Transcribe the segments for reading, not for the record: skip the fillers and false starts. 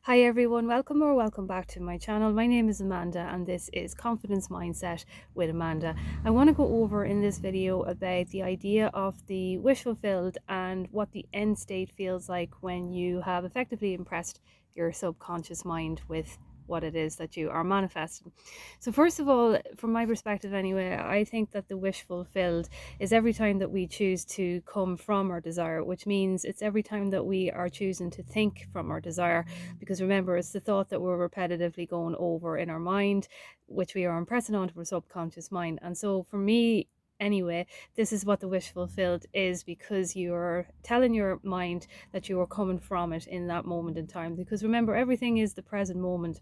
Hi everyone, welcome or welcome back to my channel. My name is Amanda and this is Confidence Mindset with Amanda. I want to go over in this video about the idea of the wish fulfilled and what the end state feels like when you have effectively impressed your subconscious mind with what it is that you are manifesting. So first of all, from my perspective anyway, I think that the wish fulfilled is every time that we choose to come from our desire, which means it's every time that we are choosing to think from our desire, because remember, it's the thought that we're repetitively going over in our mind, which we are impressing onto our subconscious mind. And so for me anyway, this is what the wish fulfilled is, because you're telling your mind that you are coming from it in that moment in time. Because remember, everything is the present moment,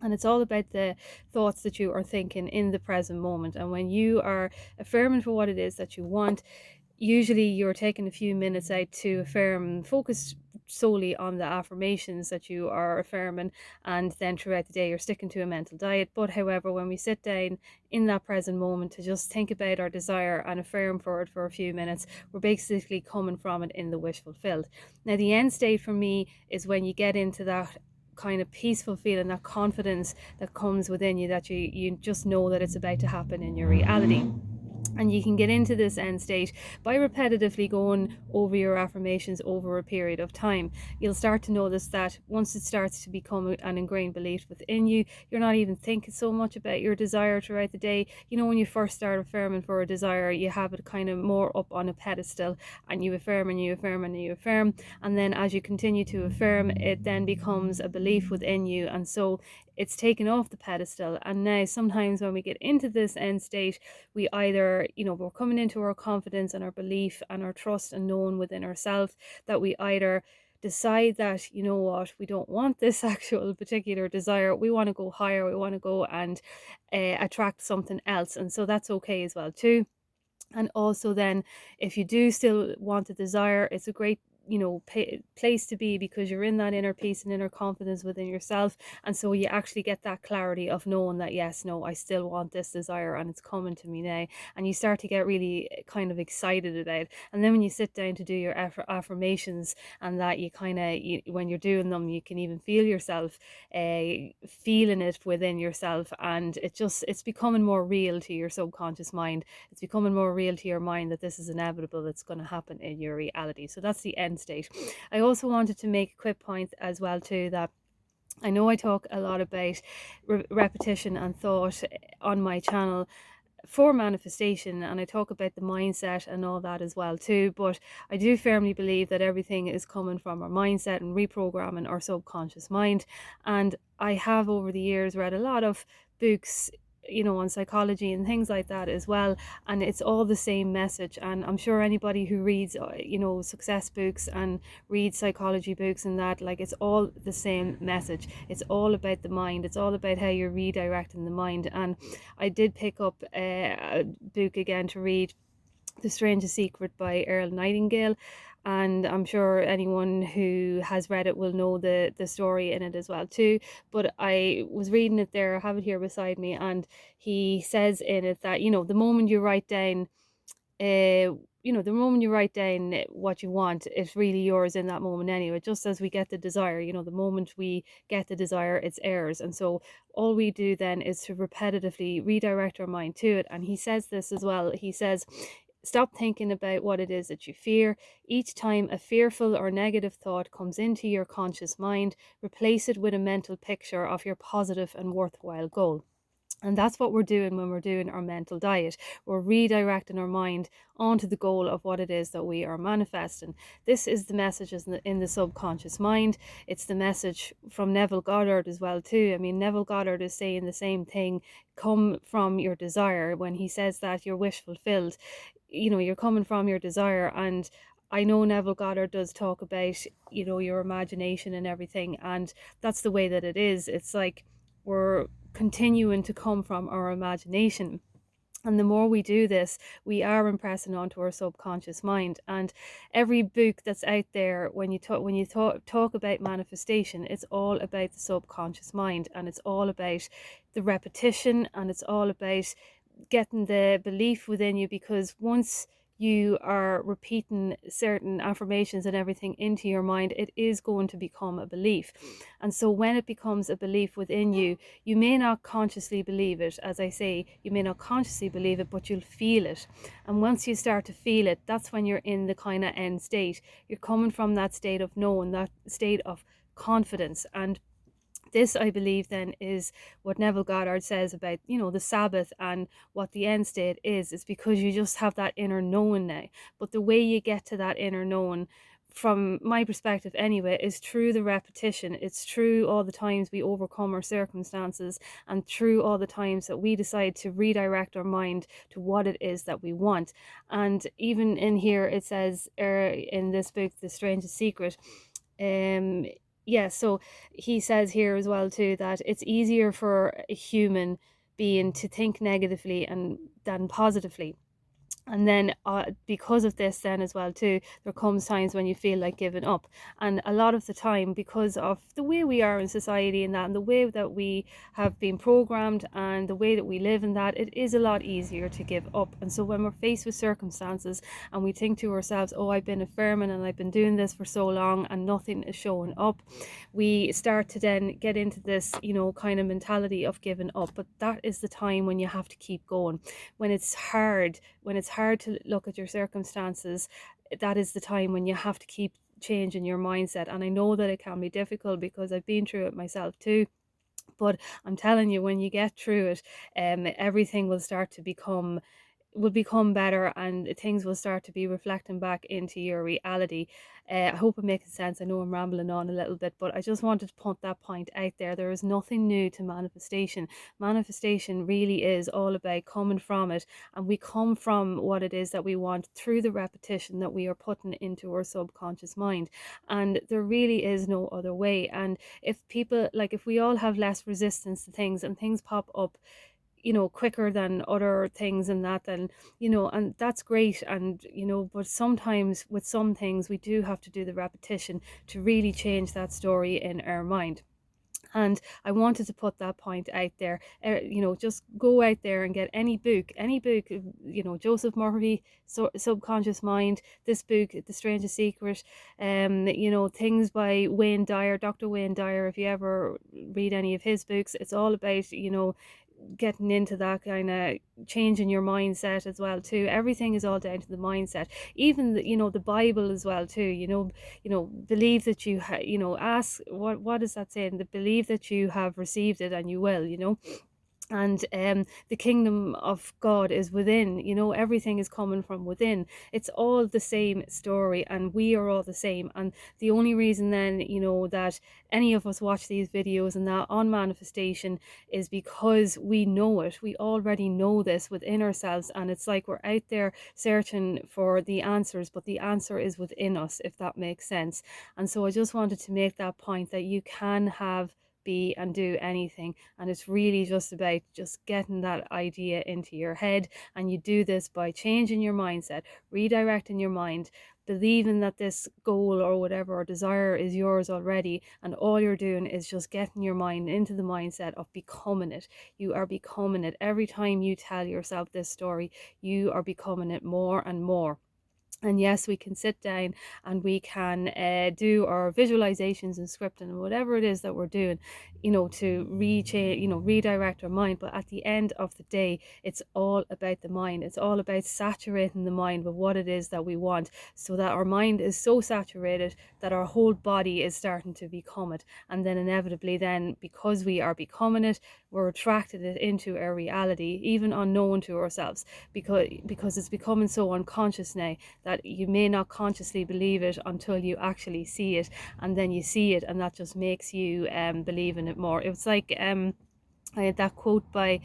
and it's all about the thoughts that you are thinking in the present moment. And when you are affirming for what it is that you want, usually you're taking a few minutes out to affirm, focus solely on the affirmations that you are affirming, and then throughout the day you're sticking to a mental diet. But however, when we sit down in that present moment to just think about our desire and affirm for it for a few minutes, we're basically coming from it in the wish fulfilled. Now the end state for me is when you get into that kind of peaceful feeling, that confidence that comes within you, that you just know that it's about to happen in your reality. And you can get into this end state by repetitively going over your affirmations over a period of time. You'll start to notice that once it starts to become an ingrained belief within you, you're not even thinking so much about your desire throughout the day. You know, when you first start affirming for a desire, you have it kind of more up on a pedestal, and you affirm and you affirm and you affirm. And then as you continue to affirm, it then becomes a belief within you. And so it's taken off the pedestal. And now sometimes when we get into this end state, we either, we're coming into our confidence and our belief and our trust and knowing within ourselves, that we either decide that, you know what, we don't want this actual particular desire, we want to go higher, we want to go and attract something else. And so that's okay as well too. And also then, if you do still want a desire, it's a great place to be, because you're in that inner peace and inner confidence within yourself. And so you actually get that clarity of knowing that, yes, no, I still want this desire and it's coming to me now. And you start to get really kind of excited about it. And then when you sit down to do your affirmations, and that you kind of, when you're doing them, you can even feel yourself feeling it within yourself, and it's becoming more real to your subconscious mind. It's becoming more real to your mind that this is inevitable, it's going to happen in your reality. So that's the end state. I also wanted to make a quick point as well too, that I know I talk a lot about repetition and thought on my channel for manifestation, and I talk about the mindset and all that as well too, but I do firmly believe that everything is coming from our mindset and reprogramming our subconscious mind. And I have over the years read a lot of books, on psychology and things like that as well, and it's all the same message. And I'm sure anybody who reads success books and reads psychology books and that, like, it's all the same message. It's all about the mind, it's all about how you're redirecting the mind. And I did pick up a book again to read, The Strangest Secret by Earl Nightingale, and I'm sure anyone who has read it will know the story in it as well too. But I was reading it there, I have it here beside me, and he says in it that, the moment you write down the moment you write down what you want, it's really yours in that moment anyway. Just as we get the desire, the moment we get the desire, it's ours. And so all we do then is to repetitively redirect our mind to it. And he says this as well. He says, stop thinking about what it is that you fear. Each time a fearful or negative thought comes into your conscious mind, replace it with a mental picture of your positive and worthwhile goal. And that's what we're doing when we're doing our mental diet. We're redirecting our mind onto the goal of what it is that we are manifesting. This is the message in the subconscious mind. It's the message from Neville Goddard as well too. I mean, Neville Goddard is saying the same thing, come from your desire, when he says that your wish fulfilled. You're coming from your desire. And I know Neville Goddard does talk about, your imagination and everything. And that's the way that it is. It's like we're continuing to come from our imagination. And the more we do this, we are impressing onto our subconscious mind. And every book that's out there, when you talk about manifestation, it's all about the subconscious mind, and it's all about the repetition, and it's all about getting the belief within you. Because once you are repeating certain affirmations and everything into your mind, it is going to become a belief. And so when it becomes a belief within you, you may not consciously believe it. As I say, you may not consciously believe it, but you'll feel it. And once you start to feel it, that's when you're in the kind of end state. You're coming from that state of knowing, that state of confidence. And this, I believe, then is what Neville Goddard says about, the Sabbath, and what the end state is because you just have that inner knowing now. But the way you get to that inner knowing, from my perspective anyway, is through the repetition. It's through all the times we overcome our circumstances, and through all the times that we decide to redirect our mind to what it is that we want. And even in here, it says, in this book, The Strangest Secret, so he says here as well too that it's easier for a human being to think negatively and than positively. And then because of this then as well too, there comes times when you feel like giving up. And a lot of the time, because of the way we are in society and that, and the way that we have been programmed and the way that we live in that, it is a lot easier to give up. And so when we're faced with circumstances and we think to ourselves, oh, I've been affirming and I've been doing this for so long and nothing is showing up, we start to then get into this, kind of mentality of giving up. But that is the time when you have to keep going. When it's hard to look at your circumstances, that is the time when you have to keep changing your mindset. And I know that it can be difficult because I've been through it myself too. But I'm telling you, when you get through it, everything will start to become better, and things will start to be reflecting back into your reality. I hope it makes sense. I know I'm rambling on a little bit, but I just wanted to put that point out there. There is nothing new to manifestation. Manifestation really is all about coming from it, and we come from what it is that we want through the repetition that we are putting into our subconscious mind. And there really is no other way. And if we all have less resistance to things, and things pop up quicker than other things, and that, and and that's great. And but sometimes with some things we do have to do the repetition to really change that story in our mind. And I wanted to put that point out there. Just go out there and get any book, Joseph Murphy, Subconscious Mind, this book, The Strangest Secret, things by Dr. Wayne Dyer. If you ever read any of his books, it's all about getting into that kind of changing your mindset as well too. Everything is all down to the mindset. Even the Bible as well too. Believe that ask, what is that saying? The believe that you have received it and you will. And the kingdom of God is within. Everything is coming from within. It's all the same story, and we are all the same. And the only reason then that any of us watch these videos and that on manifestation is because we know it. We already know this within ourselves, and it's like we're out there searching for the answers, but the answer is within us, if that makes sense. And so I just wanted to make that point, that you can have, be, and do anything. And it's really just about just getting that idea into your head. And you do this by changing your mindset, redirecting your mind, believing that this goal or whatever or desire is yours already. And all you're doing is just getting your mind into the mindset of becoming it. You are becoming it. Every time you tell yourself this story, you are becoming it more and more. And yes, we can sit down and we can do our visualizations and scripting and whatever it is that we're doing, to redirect our mind. But at the end of the day, it's all about the mind. It's all about saturating the mind with what it is that we want, so that our mind is so saturated that our whole body is starting to become it. And then inevitably then, because we are becoming it, we're attracted it into our reality, even unknown to ourselves, because it's becoming so unconscious now that you may not consciously believe it until you actually see it. And then you see it, and that just makes you believe in it more. It was like I had that quote by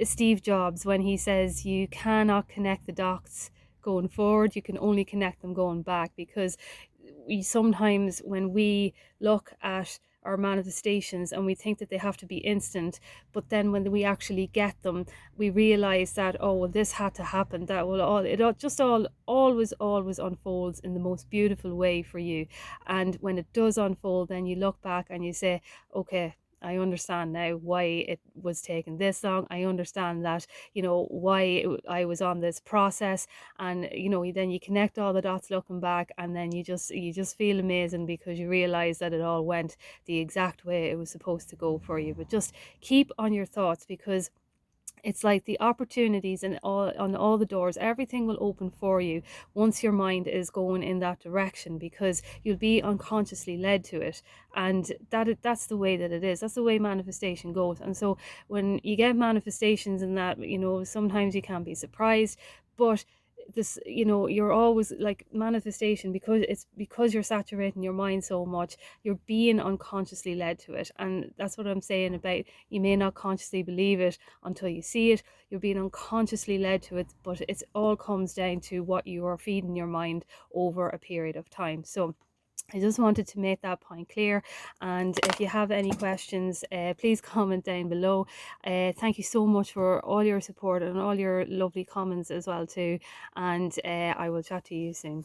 Steve Jobs when he says, you cannot connect the dots going forward, you can only connect them going back. Because we sometimes, when we look at our manifestations and we think that they have to be instant, but then when we actually get them, we realize that, oh well, this had to happen, that will always unfolds in the most beautiful way for you. And when it does unfold, then you look back and you say, okay, I understand now why it was taking this long. I understand that, why I was on this process. And, then you connect all the dots looking back, and then you just feel amazing because you realize that it all went the exact way it was supposed to go for you. But just keep on your thoughts, because it's like the opportunities and all on all the doors, everything will open for you once your mind is going in that direction, because you'll be unconsciously led to it. And that's the way that it is. That's the way manifestation goes. And so when you get manifestations and that, sometimes you can be surprised, but this, you're always like manifestation, because you're saturating your mind so much, you're being unconsciously led to it. And that's what I'm saying about, you may not consciously believe it until you see it. You're being unconsciously led to it, but it all comes down to what you are feeding your mind over a period of time. So I just wanted to make that point clear. And if you have any questions, please comment down below. Thank you so much for all your support and all your lovely comments as well too. And I will chat to you soon.